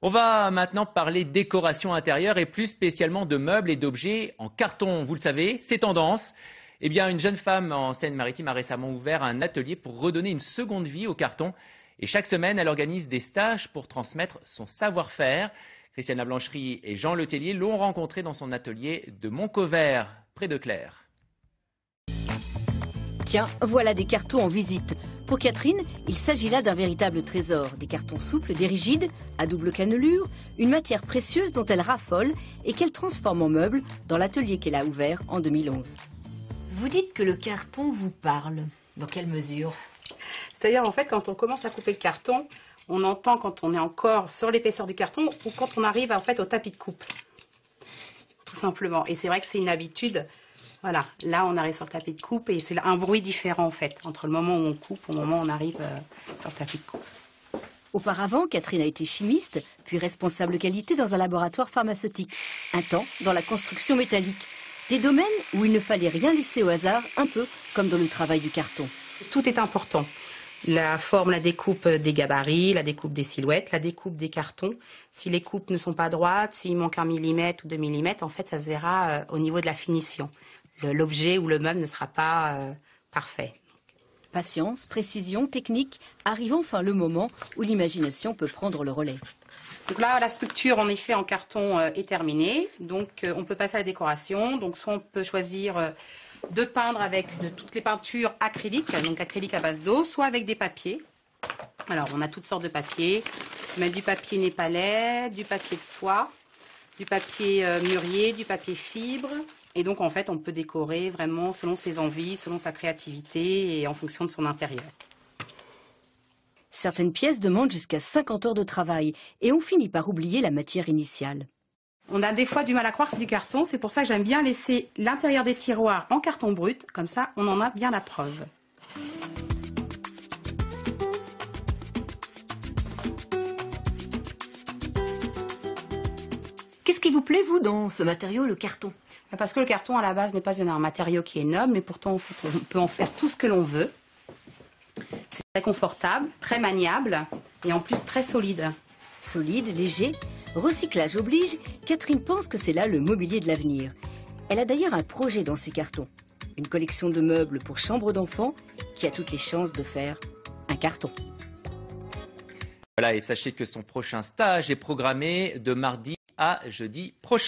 On va maintenant parler décoration intérieure et plus spécialement de meubles et d'objets en carton. Vous le savez, c'est tendance. Eh bien, une jeune femme en Seine-Maritime a récemment ouvert un atelier pour redonner une seconde vie au carton. Et chaque semaine, elle organise des stages pour transmettre son savoir-faire. Christiane Blancherie et Jean Letellier l'ont rencontrée dans son atelier de Montcovert, près de Clères. Tiens, voilà des cartons en visite. Pour Catherine, il s'agit là d'un véritable trésor. Des cartons souples, des rigides, à double cannelure, une matière précieuse dont elle raffole et qu'elle transforme en meubles dans l'atelier qu'elle a ouvert en 2011. Vous dites que le carton vous parle. Dans quelle mesure? C'est-à-dire, en fait, quand on commence à couper le carton, on entend quand on est encore sur l'épaisseur du carton ou quand on arrive en fait au tapis de coupe. Tout simplement. Et c'est vrai que c'est une habitude. Voilà, là on arrive sur le tapis de coupe et c'est un bruit différent en fait, entre le moment où on coupe et le moment où on arrive sur le tapis de coupe. Auparavant, Catherine a été chimiste, puis responsable qualité dans un laboratoire pharmaceutique. Un temps dans la construction métallique. Des domaines où il ne fallait rien laisser au hasard, un peu comme dans le travail du carton. Tout est important. La forme, la découpe des gabarits, la découpe des silhouettes, la découpe des cartons. Si les coupes ne sont pas droites, s'il manque 1 millimètre ou 2 millimètres, en fait ça se verra au niveau de la finition. L'objet ou le meuble ne sera pas parfait. Patience, précision, technique, arrive enfin le moment où l'imagination peut prendre le relais. Donc là, la structure en effet en carton est terminée. Donc on peut passer à la décoration. Donc soit on peut choisir de peindre avec toutes les peintures acryliques, donc acrylique à base d'eau, soit avec des papiers. Alors on a toutes sortes de papiers. On met du papier népalais, du papier de soie, du papier mûrier, du papier fibre. Et donc, en fait, on peut décorer vraiment selon ses envies, selon sa créativité et en fonction de son intérieur. Certaines pièces demandent jusqu'à 50 heures de travail et on finit par oublier la matière initiale. On a des fois du mal à croire que c'est du carton, c'est pour ça que j'aime bien laisser l'intérieur des tiroirs en carton brut, comme ça on en a bien la preuve. Qu'est-ce qui vous plaît, vous, dans ce matériau, le carton ? Parce que le carton, à la base, n'est pas un matériau qui est noble, mais pourtant, on peut en faire tout ce que l'on veut. C'est très confortable, très maniable et en plus très solide. Solide, léger, recyclage oblige, Catherine pense que c'est là le mobilier de l'avenir. Elle a d'ailleurs un projet dans ces cartons. Une collection de meubles pour chambre d'enfants qui a toutes les chances de faire un carton. Voilà, et sachez que son prochain stage est programmé de mardi à jeudi prochain.